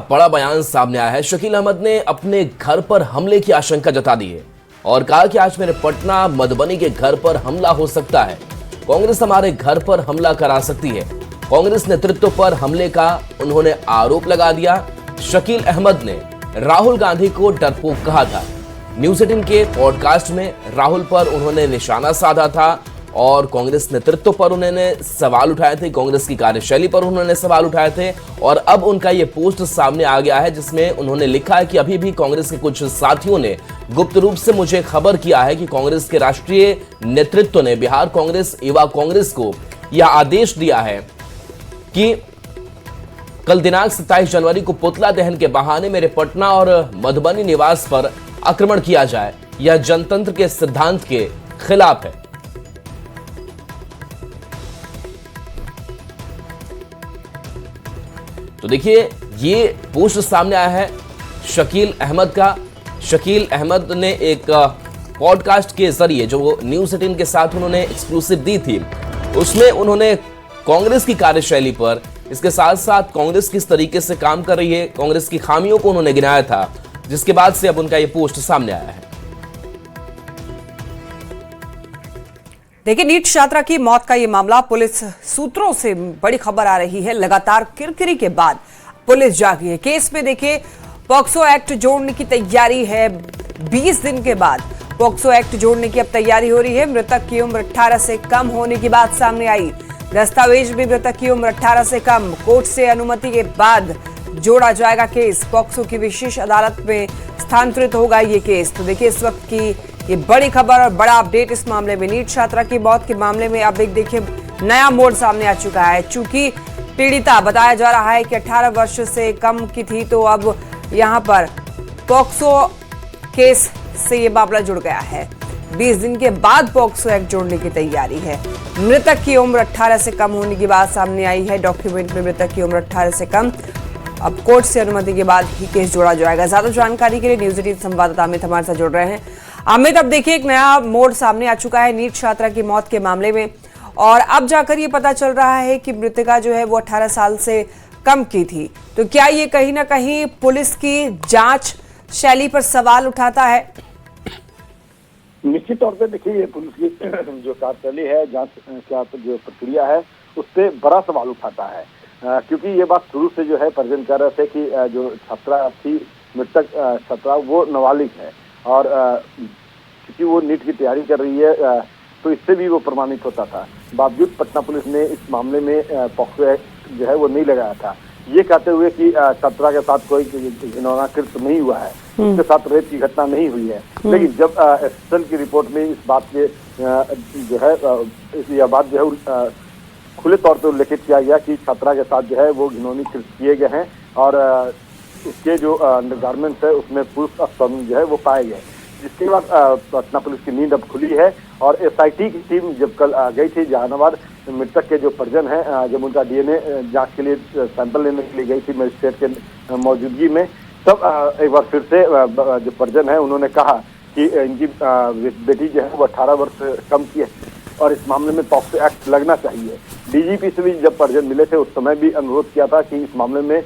बड़ा बयान सामने आया है। शकील अहमद ने अपने घर पर हमले की आशंका जता दी है और कहा कि आज मेरे पटना मधुबनी के घर पर हमला हो सकता है। कांग्रेस हमारे घर पर हमला करा सकती है। कांग्रेस नेतृत्व पर हमले का उन्होंने आरोप लगा दिया। शकील अहमद ने राहुल गांधी को डरपोक कहा था। न्यूज़ 18 के पॉडकास्ट में राहुल पर उन्होंने निशाना साधा था और कांग्रेस नेतृत्व पर उन्होंने सवाल उठाए थे, कांग्रेस की कार्यशैली पर उन्होंने सवाल उठाए थे। और अब उनका ये पोस्ट सामने आ गया है जिसमें उन्होंने लिखा है कि अभी भी कांग्रेस के कुछ साथियों ने गुप्त रूप से मुझे खबर किया है कि कांग्रेस के राष्ट्रीय नेतृत्व ने बिहार कांग्रेस युवा कांग्रेस को यह आदेश दिया है कि कल दिनांक 27 जनवरी को पुतला दहन के बहाने मेरे पटना और मधुबनी निवास पर आक्रमण किया जाए। यह जनतंत्र के सिद्धांत के खिलाफ है। तो देखिए, ये पोस्ट सामने आया है शकील अहमद का। शकील अहमद ने एक पॉडकास्ट के जरिए जो न्यूज़ 18 के साथ उन्होंने एक्सक्लूसिव दी थी, उसमें उन्होंने कांग्रेस की कार्यशैली पर, इसके साथ साथ कांग्रेस किस तरीके से काम कर रही है, कांग्रेस की खामियों को उन्होंने गिनाया था, जिसके बाद से अब उनका ये पोस्ट सामने आया है। देखिए, नीट छात्रा की मौत का ये मामला, पुलिस सूत्रों से बड़ी खबर आ रही है। लगातार किरकिरी के बाद पुलिस जागी है। केस में देखिए, पॉक्सो एक्ट जोड़ने की तैयारी है। 20 दिन के बाद पॉक्सो एक्ट जोड़ने की अब तैयारी हो रही है। मृतक की उम्र 18 से कम होने की बात सामने आई। दस्तावेज में मृतक की उम्र 18 से कम, कोर्ट से अनुमति के बाद जोड़ा जाएगा केस। पॉक्सो की विशेष अदालत में स्थानांतरित होगा ये केस। तो देखिए, इस वक्त की ये बड़ी खबर और बड़ा अपडेट इस मामले में। नीट छात्रा की मौत के मामले में अब एक देखिए नया मोड़ सामने आ चुका है। चूंकि पीड़िता बताया जा रहा है कि 18 वर्ष से कम की थी, तो अब यहां पर पॉक्सो केस से ये मामला जुड़ गया है। 20 दिन के बाद पॉक्सो एक्ट जोड़ने की तैयारी है। मृतक की उम्र 18 से कम होने की बात सामने आई है। डॉक्यूमेंट में मृतक की उम्र 18 से कम। अब कोर्ट से अनुमति के बाद ही केस जोड़ा जाएगा। ज्यादा जानकारी के लिए न्यूज़ 18 संवाददाता अमित हमारे साथ जुड़ रहे हैं। अमित, अब देखिए एक नया मोड़ सामने आ चुका है नीट छात्रा की मौत के मामले में, और अब जाकर ये पता चल रहा है कि मृतका जो है वो 18 साल से कम की थी। तो क्या ये कहीं ना कहीं पुलिस की जांच शैली पर सवाल उठाता है? निश्चित तौर पे देखिए, ये पुलिस की जो कार्यशैली है, जांच का जो प्रक्रिया है, उस पर बड़ा सवाल उठाता है। क्योंकि ये बात शुरू से जो है परिजन कर रहे थे कि जो छात्रा थी, मृतक छात्रा, वो नाबालिग है और क्योंकि वो नीट की तैयारी कर रही है, तो इससे भी वो प्रमाणित होता था। बावजूद पटना पुलिस ने इस मामले में पॉक्सो एक्ट जो है वो नहीं लगाया था, ये कहते हुए कि छात्रा के साथ कोई घिनौना कृत्य नहीं हुआ है, उसके साथ रेप की घटना नहीं हुई है। लेकिन जब एसएसएल की रिपोर्ट में इस बात के जो है यह बात जो है खुले तौर पर उल्लेखित किया गया कि छात्रा के साथ जो है वो घिनौनी कृत्य किए गए हैं और उसके जो गारमेंट्स है उसमें पुरुष अस्पर्श जो है वो पाए गए। जिसके बाद पटना पुलिस की नींद अब खुली है और एसआईटी की टीम जब कल गई थी जहानाबाद, मृतक के जो परिजन हैं, जब उनका डीएनए जांच के लिए सैंपल लेने के लिए गई थी मजिस्ट्रेट के मौजूदगी में, तब एक बार फिर से जो परिजन है उन्होंने कहा कि इनकी बेटी जो है वो 18 वर्ष कम की है और इस मामले में पॉक्सो एक्ट लगना चाहिए। डीजीपी से भी जब परिजन मिले थे, उस समय भी अनुरोध किया था कि इस मामले में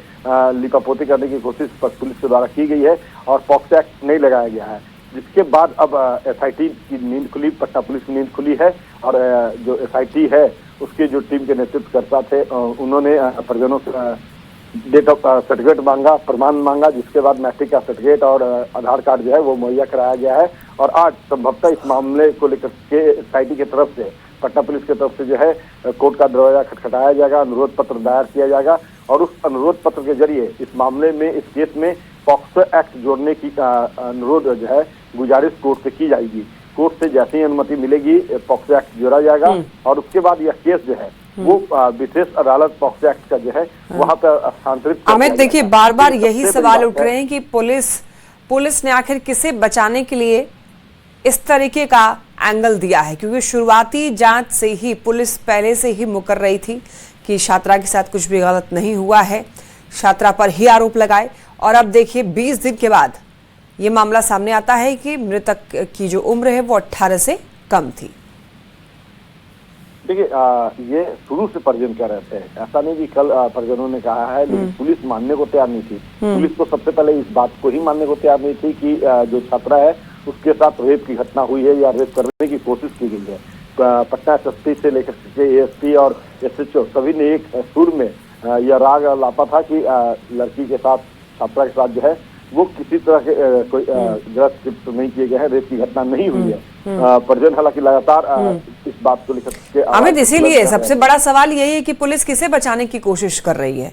लिपापोती करने की कोशिश पुलिस के द्वारा की गई है और पॉक्सो एक्ट नहीं लगाया गया है। जिसके बाद अब एसआईटी की नींद खुली, पटना पुलिस की नींद खुली है और जो एसआईटी है उसके जो टीम के नेतृत्वकर्ता थे, उन्होंने परिजनों से डेट ऑफ सर्टिफिकेट मांगा, प्रमाण मांगा, जिसके बाद मैट्रिक का सर्टिफिकेट और आधार कार्ड जो है वो मुहैया कराया गया है। और आज संभवतः इस मामले को लेकर के एसआईटी की तरफ से, पटना पुलिस की तरफ से जो है कोर्ट का दरवाजा खटखटाया जाएगा, अनुरोध पत्र दायर किया जाएगा और उस अनुरोध पत्र के जरिए इस मामले में, इस केस में पॉक्सो एक्ट जोड़ने की अनुरोध जो है गुजारिश कोर्ट से की जाएगी। कोर्ट से जैसे ही अनुमति मिलेगी पॉक्सो एक्ट जोड़ा जाएगा और उसके बाद यह केस जो है वो विशेष अदालत पॉक्सो एक्ट का जो है वहां पर स्थानांतरित। अमित, देखिए बार बार यही सवाल उठ रहे हैं कि पुलिस ने आखिर किसे बचाने के लिए इस तरीके का एंगल दिया है, क्योंकि शुरुआती जांच से ही पुलिस पहले से ही मुकर रही थी कि छात्रा के साथ कुछ भी गलत नहीं हुआ है, छात्रा पर ही आरोप लगाए। और अब देखिए 20 दिन के बाद ये मामला सामने आता है कि मृतक की जो उम्र है वो 18 से कम थी। देखिए ये शुरू से परिजन कह रहे थे, ऐसा नहीं कि कल परिजनों ने कहा है, लेकिन पुलिस मानने को तैयार नहीं थी। पुलिस को सबसे पहले इस बात को ही मानने को तैयार नहीं थी कि जो छात्रा है उसके साथ रेप की घटना हुई है या रेप करने की कोशिश की गई है। पटना एसएसपी से लेकर एएसपी और एसएचओ सभी ने एक सुर में यह राग लापा था कि लड़की के साथ, छात्रा के साथ जो है वो किसी तरह के कोई गलत नहीं किए गए हैं, रेप की घटना नहीं हुई है। परिजन हालांकि लगातार इस बात को लेकर के अमित, इसीलिए सबसे बड़ा सवाल यही है कि पुलिस किसे बचाने की कोशिश कर रही है।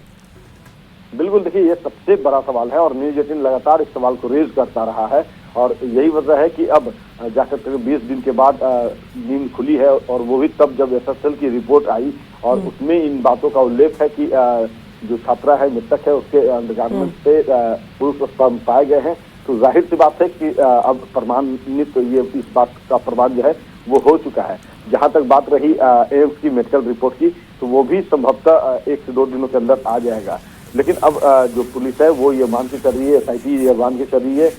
बिल्कुल, देखिए ये सबसे बड़ा सवाल है और न्यूज 18 लगातार इस सवाल को रेज करता रहा है और यही वजह है कि अब जाकर 20 दिन के बाद नींद खुली है और वो भी तब जब एसएसएल की रिपोर्ट आई और उसमें इन बातों का उल्लेख है कि जो छात्रा है, मृतक है, उसके अंडरगारमेंट से पुरुष स्पर्म पाए गए हैं। तो जाहिर सी बात है कि अब प्रमाणित ये इस बात का प्रमाण जो है वो हो चुका है। जहां तक बात रही एम्स की मेडिकल रिपोर्ट की, तो वो भी संभवतः 1 से 2 दिनों के अंदर आ जाएगा। लेकिन अब जो पुलिस है वो ये मान के कर रही है, एसआईटी ये मान के कर रही है।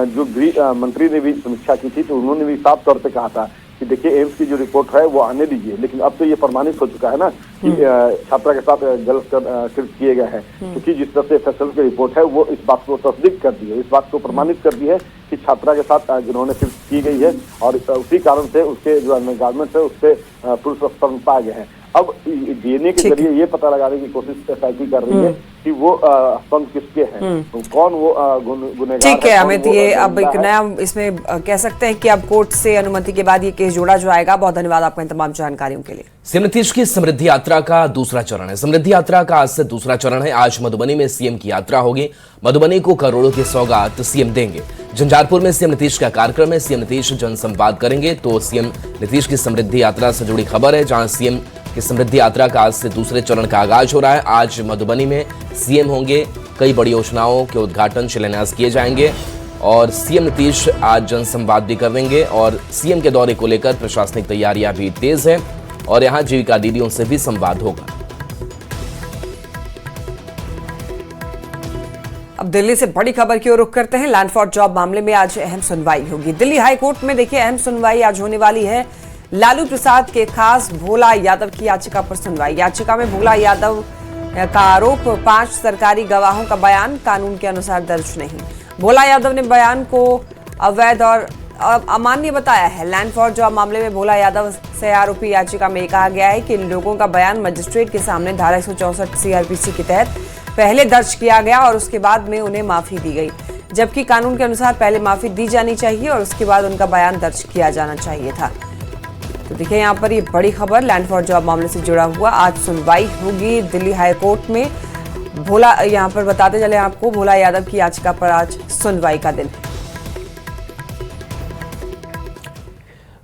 जो गृह मंत्री ने भी समीक्षा की थी तो उन्होंने भी साफ तौर पे कहा था कि देखिए एम्स की जो रिपोर्ट है वो आने दीजिए। लेकिन अब तो ये प्रमाणित हो चुका है ना कि छात्रा के साथ गलत कृत्य किए गए हैं, क्योंकि जिस तरह से एसएसएल की रिपोर्ट है वो इस बात को तस्दीक कर दी है, इस बात को प्रमाणित कर दी है कि छात्रा के साथ जिन्होंने कृत्य की गई है और उसी कारण से उसके जो अंडरगारमेंट्स है उससे पुरुष स्पर्म पाए गए हैं। अब डीएनए के जरिए ये पता लगाने की कोशिश एसआईटी कर रही है कि वो स्पर्म किसके हैं, तो कौन वो गुनहगार। ठीक है अमित, ये अब एक नया इसमें कह सकते हैं कि अब कोर्ट से अनुमति के बाद ये केस जोड़ा जाएगा। बहुत धन्यवाद आपका इन तमाम जानकारियों के लिए। सीएम नीतीश की समृद्धि यात्रा का दूसरा चरण है। समृद्धि यात्रा का आज से दूसरा चरण है। आज मधुबनी में सीएम की यात्रा होगी। मधुबनी को करोड़ों की सौगात सीएम देंगे। झंझारपुर में सीएम नीतीश का कार्यक्रम है। सीएम नीतीश जनसंवाद करेंगे। तो सीएम नीतीश की समृद्धि यात्रा से जुड़ी खबर है, जहां सीएम की समृद्धि यात्रा का आज से दूसरे चरण का आगाज हो रहा है। आज मधुबनी में सीएम होंगे। कई बड़ी योजनाओं के उद्घाटन, शिलान्यास किए जाएंगे और सीएम नीतीश आज जनसंवाद भी करेंगे और सीएम के दौरे को लेकर प्रशासनिक तैयारियां भी तेज है और यहां जीविका दीदियों से भी संवाद होगा। अब दिल्ली से बड़ी खबर की ओर रुख करते हैं। लैंड फॉर जॉब मामले में आज अहम सुनवाई होगी। दिल्ली हाई कोर्ट में देखिए अहम सुनवाई आज होने वाली है। लालू प्रसाद के खास भोला यादव की याचिका पर सुनवाई। याचिका में भोला यादव का आरोप 5 सरकारी गवाहों का बयान कानून के अनुसार दर्ज नहीं। भोला यादव ने बयान को अवैध और अमान्य बताया है। लैंड फॉर जॉब मामले में भोला यादव से आरोपी याचिका में कहा गया है कि इन लोगों का बयान मजिस्ट्रेट के सामने धारा 164 सीआरपीसी के तहत पहले दर्ज किया गया और उसके बाद में उन्हें माफी दी गई, जबकि कानून के अनुसार पहले माफी दी जानी चाहिए और उसके बाद उनका बयान दर्ज किया जाना चाहिए था। तो देखिए यहाँ पर ये बड़ी खबर लैंड फॉर जॉब मामले से जुड़ा हुआ। आज सुनवाई होगी दिल्ली हाई कोर्ट में। भोला, यहाँ पर बताते चले आपको, भोला यादव की याचिका पर आज सुनवाई का दिन है।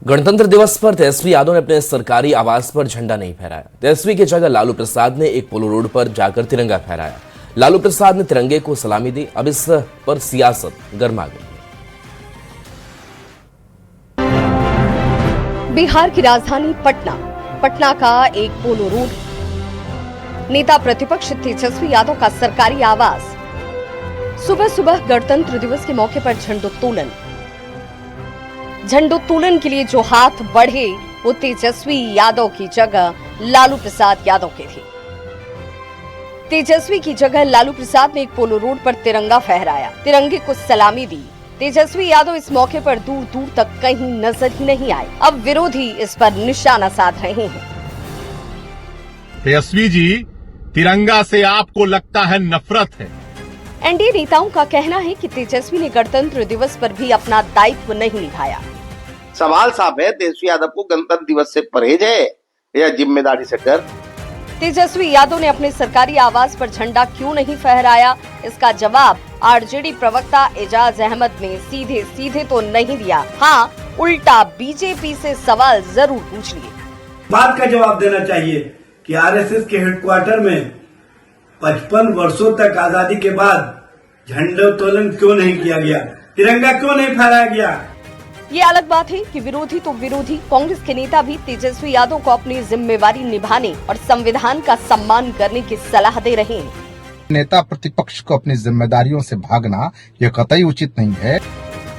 गणतंत्र दिवस पर तेजस्वी यादव ने अपने सरकारी आवास पर झंडा नहीं फहराया। तेजस्वी की जगह लालू प्रसाद ने एक पोलो रोड पर जाकर तिरंगा फहराया। लालू प्रसाद ने तिरंगे को सलामी दी। अब इस पर सियासत गर्मा गई। बिहार की राजधानी पटना का एक पोलो रोड, नेता प्रतिपक्ष तेजस्वी यादव का सरकारी आवास। सुबह सुबह गणतंत्र दिवस के मौके पर झंडोत्तोलन के लिए जो हाथ बढ़े वो तेजस्वी यादव की जगह लालू प्रसाद यादव के थे। तेजस्वी की जगह लालू प्रसाद ने एक पोलो रोड पर तिरंगा फहराया, तिरंगे को सलामी दी। तेजस्वी यादव इस मौके पर दूर दूर तक कहीं नजर ही नहीं आए। अब विरोधी इस पर निशाना साध रहे हैं। तेजस्वी जी, तिरंगा से आपको लगता है नफरत है। एनडीए नेताओं का कहना है कि तेजस्वी ने गणतंत्र दिवस पर भी अपना दायित्व नहीं निभाया। सवाल साफ है, तेजस्वी यादव को गणतंत्र दिवस से परहेज है या जिम्मेदारी से डर? तेजस्वी यादव ने अपने सरकारी आवास पर झंडा क्यों नहीं फहराया, इसका जवाब आरजेडी प्रवक्ता एजाज अहमद ने सीधे तो नहीं दिया। हाँ, उल्टा बीजेपी से सवाल जरूर पूछ लिए। बात का जवाब देना चाहिए कि आरएसएस के हेडक्वार्टर में 55 वर्षों तक आजादी के बाद झंडोत्तोलन क्यों नहीं किया गया, तिरंगा क्यों नहीं फहराया गया। ये अलग बात है कि विरोधी तो विरोधी, कांग्रेस के नेता भी तेजस्वी यादव को अपनी जिम्मेवारी निभाने और संविधान का सम्मान करने की सलाह दे रहे हैं। नेता प्रतिपक्ष को अपनी जिम्मेदारियों से भागना ये कतई उचित नहीं है।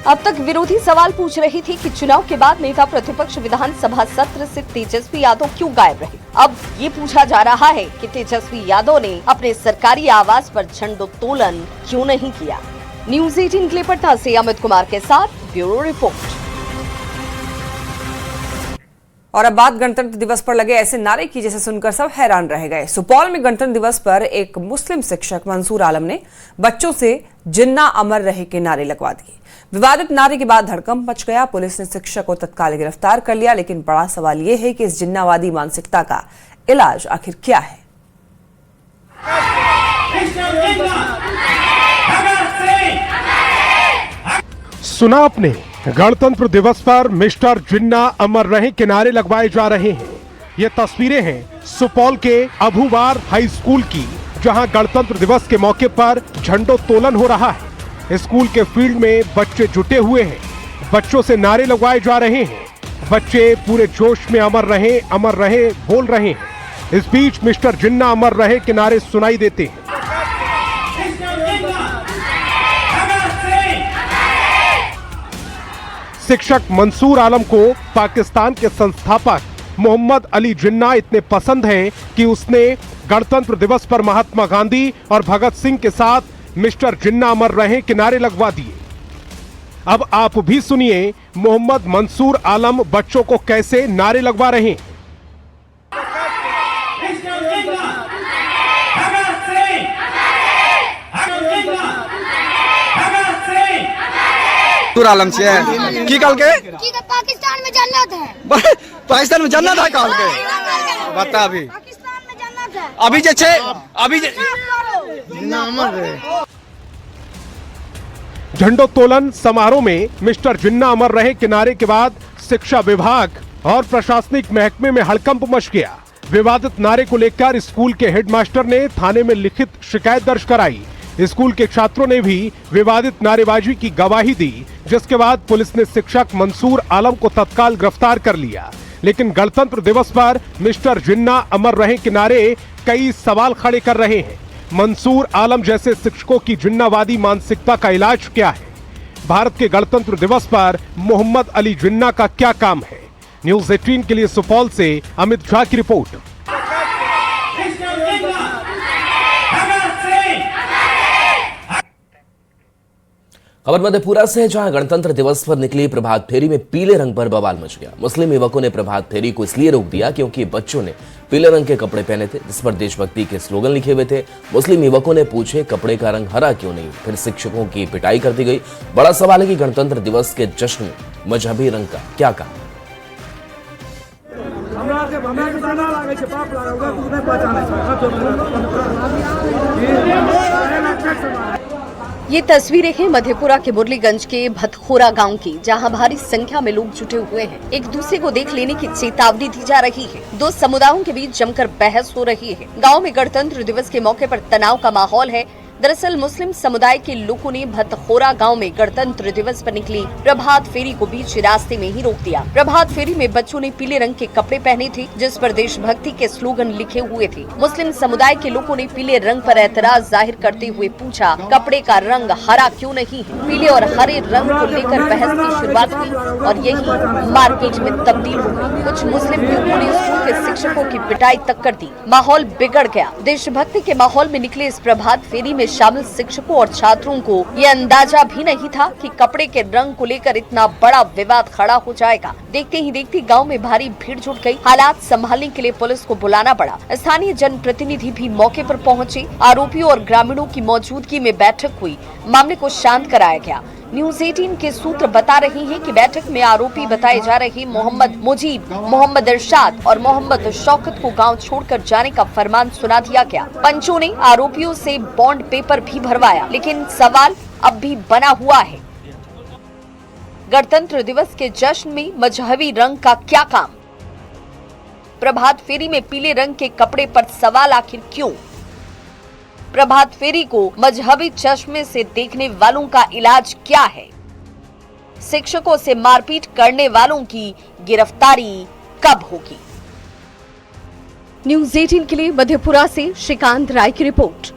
अब तक विरोधी सवाल पूछ रही थी कि चुनाव के बाद नेता प्रतिपक्ष विधानसभा सत्र से तेजस्वी यादव क्यों गायब रहे। अब ये पूछा जा रहा है कि तेजस्वी यादव ने अपने सरकारी आवास पर झंडोत्तोलन क्यों नहीं किया। न्यूज़ 18 के लिए पटना से अमित कुमार के साथ ब्यूरो रिपोर्ट। और अब बात गणतंत्र दिवस पर लगे ऐसे नारे की जिसे सुनकर सब हैरान रह गए। सुपौल में गणतंत्र दिवस पर एक मुस्लिम शिक्षक मंसूर आलम ने बच्चों से जिन्ना अमर रहे के नारे लगवा दिए। विवादित नारे के बाद धड़कंप मच गया। पुलिस ने शिक्षक को तत्काल गिरफ्तार कर लिया, लेकिन बड़ा सवाल यह है कि इस जिन्नावादी मानसिकता का इलाज आखिर क्या है। सुना आपने, गणतंत्र दिवस पर मिस्टर जिन्ना अमर रहे के नारे लगवाए जा रहे हैं। ये तस्वीरें हैं सुपौल के अभुवार हाई स्कूल की, जहां गणतंत्र दिवस के मौके पर झंडोत्तोलन हो रहा है। स्कूल के फील्ड में बच्चे जुटे हुए हैं, बच्चों से नारे लगवाए जा रहे हैं। बच्चे पूरे जोश में अमर रहे बोल रहे हैं। इस बीच मिस्टर जिन्ना अमर रहे के नारे सुनाई देते हैं। शिक्षक मंसूर आलम को पाकिस्तान के संस्थापक मोहम्मद अली जिन्ना इतने पसंद हैं कि उसने गणतंत्र दिवस पर महात्मा गांधी और भगत सिंह के साथ मिस्टर जिन्ना अमर रहे के नारे लगवा दिए। अब आप भी सुनिए मोहम्मद मंसूर आलम बच्चों को कैसे नारे लगवा रहे हैं। आलम से की कल के पाकिस्तान में जन्नत है। पाकिस्तान में जन्नत है कल के बता। अभी पाकिस्तान में जन्नत है। अभी जे अभी झंडोत्तोलन समारोह में मिस्टर जिन्ना अमर रहे किनारे के बाद शिक्षा विभाग और प्रशासनिक महकमे में हड़कंप मच गया। विवादित नारे को लेकर स्कूल के हेडमास्टर ने थाने में लिखित शिकायत दर्ज कराई। स्कूल के छात्रों ने भी विवादित नारेबाजी की गवाही दी, जिसके बाद पुलिस ने शिक्षक मंसूर आलम को तत्काल गिरफ्तार कर लिया। लेकिन गणतंत्र दिवस पर मिस्टर जिन्ना अमर रहे के नारे कई सवाल खड़े कर रहे हैं। मंसूर आलम जैसे शिक्षकों की जिन्नावादी मानसिकता का इलाज क्या है? भारत के गणतंत्र दिवस पर मोहम्मद अली जिन्ना का क्या काम है? न्यूज़ 18 के लिए सुपौल से अमित झा की रिपोर्ट। खबर मधेपुरा से है, जहां गणतंत्र दिवस पर निकली प्रभात फेरी में पीले रंग पर बवाल मच गया। मुस्लिम युवकों ने प्रभात फेरी को इसलिए रोक दिया क्योंकि बच्चों ने पीले रंग के कपड़े पहने थे, जिस पर देशभक्ति के स्लोगन लिखे हुए थे। मुस्लिम युवकों ने पूछे कपड़े का रंग हरा क्यों नहीं, फिर शिक्षकों की पिटाई कर दी गई। बड़ा सवाल है कि गणतंत्र दिवस के जश्न में मजहबी रंग का क्या काम? ये तस्वीरें हैं मधेपुरा के मुरलीगंज के भतखोरा गांव की, जहां भारी संख्या में लोग जुटे हुए हैं। एक दूसरे को देख लेने की चेतावनी दी जा रही है। दो समुदायों के बीच जमकर बहस हो रही है। गांव में गणतंत्र दिवस के मौके पर तनाव का माहौल है। दरअसल मुस्लिम समुदाय के लोगों ने भतखोरा गांव में गणतंत्र दिवस पर निकली प्रभात फेरी को बीच रास्ते में ही रोक दिया। प्रभात फेरी में बच्चों ने पीले रंग के कपड़े पहने थे, जिस पर देशभक्ति के स्लोगन लिखे हुए थे। मुस्लिम समुदाय के लोगों ने पीले रंग पर एतराज जाहिर करते हुए पूछा कपड़े का रंग हरा क्यों नहीं है। पीले और हरे रंग को लेकर बहस की शुरुआत हुई और यही मारपीट में तब्दील हो गई। कुछ मुस्लिम युवकों ने स्कूल के शिक्षकों की पिटाई तक कर दी। माहौल बिगड़ गया। देशभक्ति के माहौल में निकले इस प्रभात फेरी में शामिल शिक्षकों और छात्रों को यह अंदाजा भी नहीं था कि कपड़े के रंग को लेकर इतना बड़ा विवाद खड़ा हो जाएगा। देखते ही देखते गांव में भारी भीड़ जुट गई। हालात संभालने के लिए पुलिस को बुलाना पड़ा। स्थानीय जनप्रतिनिधि भी मौके पर पहुंचे। आरोपियों और ग्रामीणों की मौजूदगी में बैठक हुई। मामले को शांत कराया गया। न्यूज़ 18 के सूत्र बता रहे हैं कि बैठक में आरोपी बताए जा रहे मोहम्मद मुजीब, मोहम्मद इरशाद और मोहम्मद शौकत को गांव छोड़कर जाने का फरमान सुना दिया गया। पंचों ने आरोपियों से बॉन्ड पेपर भी भरवाया, लेकिन सवाल अब भी बना हुआ है, गणतंत्र दिवस के जश्न में मजहबी रंग का क्या काम? प्रभात फेरी में पीले रंग के कपड़े पर सवाल आखिर क्यों? प्रभात फेरी को मजहबी चश्मे से देखने वालों का इलाज क्या है? शिक्षकों से मारपीट करने वालों की गिरफ्तारी कब होगी? न्यूज़ 18 के लिए मधेपुरा से श्रीकांत राय की रिपोर्ट।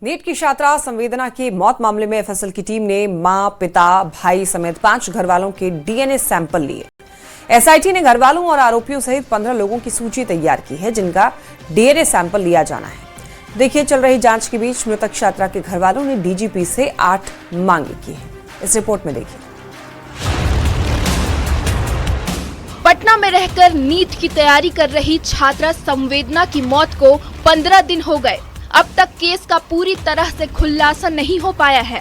नीट की छात्रा संवेदना की मौत मामले में एफएसएल की टीम ने मां, पिता, भाई समेत 5 घर वालों के डीएनए सैंपल लिए। एसआईटी ने घर वालों और आरोपियों सहित 15 लोगों की सूची तैयार की है, जिनका डीएनए सैंपल लिया जाना है। देखिए, चल रही जांच के बीच मृतक छात्रा के घर वालों ने डीजीपी से 8 मांगे की है। इस रिपोर्ट में देखिए। पटना में रहकर नीट की तैयारी कर रही छात्रा संवेदना की मौत को 15 दिन हो गए। अब तक केस का पूरी तरह से खुलासा नहीं हो पाया है,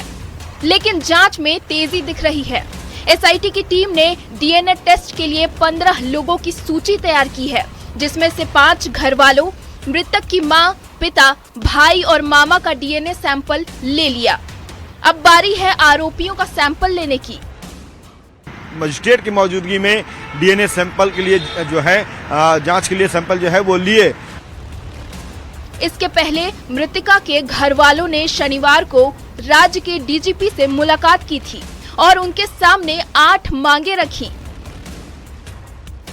लेकिन जांच में तेजी दिख रही है। एसआईटी की टीम ने डीएनए टेस्ट के लिए 15 लोगों की सूची तैयार की है, जिसमें से 5 घर वालों, मृतक की मां, पिता, भाई और मामा का डीएनए सैंपल ले लिया। अब बारी है आरोपियों का सैंपल लेने की। मजिस्ट्रेट की मौजूदगी में डीएनए सैंपल के लिए जो है जांच के लिए सैंपल जो है वो लिए। इसके पहले मृतिका के घर वालों ने शनिवार को राज्य के डीजीपी से मुलाकात की थी और उनके सामने 8 मांगे रखी।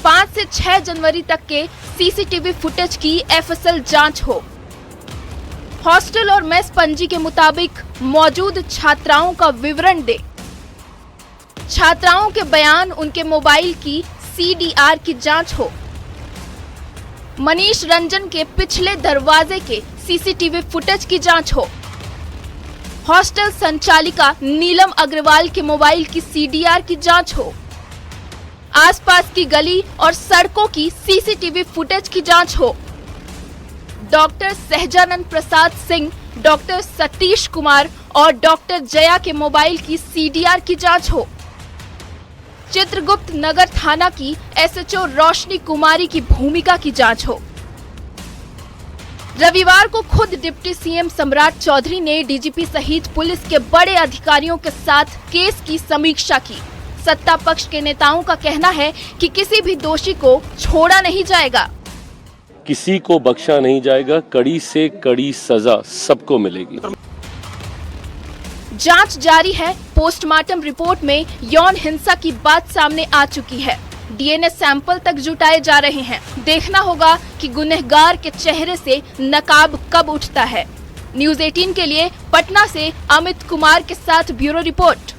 5 से 6 जनवरी तक के सीसीटीवी फुटेज की एफएसएल जांच हो। हॉस्टल और मेस पंजी के मुताबिक मौजूद छात्राओं का विवरण दे। छात्राओं के बयान, उनके मोबाइल की सीडीआर की जांच हो। मनीष रंजन के पिछले दरवाजे के सीसीटीवी फुटेज की जांच हो। हॉस्टल संचालिका नीलम अग्रवाल के मोबाइल की सीडीआर की जांच हो। आसपास की गली और सड़कों की सीसीटीवी फुटेज की जांच हो। डॉक्टर सहजानंद प्रसाद सिंह, डॉक्टर सतीश कुमार और डॉक्टर जया के मोबाइल की सीडीआर की जांच हो। चित्रगुप्त नगर थाना की एसएचओ रोशनी कुमारी की भूमिका की जांच हो। रविवार को खुद डिप्टी सीएम सम्राट चौधरी ने डीजीपी सहित पुलिस के बड़े अधिकारियों के साथ केस की समीक्षा की। सत्ता पक्ष के नेताओं का कहना है कि किसी भी दोषी को छोड़ा नहीं जाएगा। किसी को बख्शा नहीं जाएगा, कड़ी से कड़ी सजा सबको मिलेगी। जांच जारी है। पोस्टमार्टम रिपोर्ट में यौन हिंसा की बात सामने आ चुकी है। डीएनए सैंपल तक जुटाए जा रहे हैं। देखना होगा कि गुनहगार के चेहरे से नकाब कब उठता है। न्यूज़ 18 के लिए पटना से अमित कुमार के साथ ब्यूरो रिपोर्ट।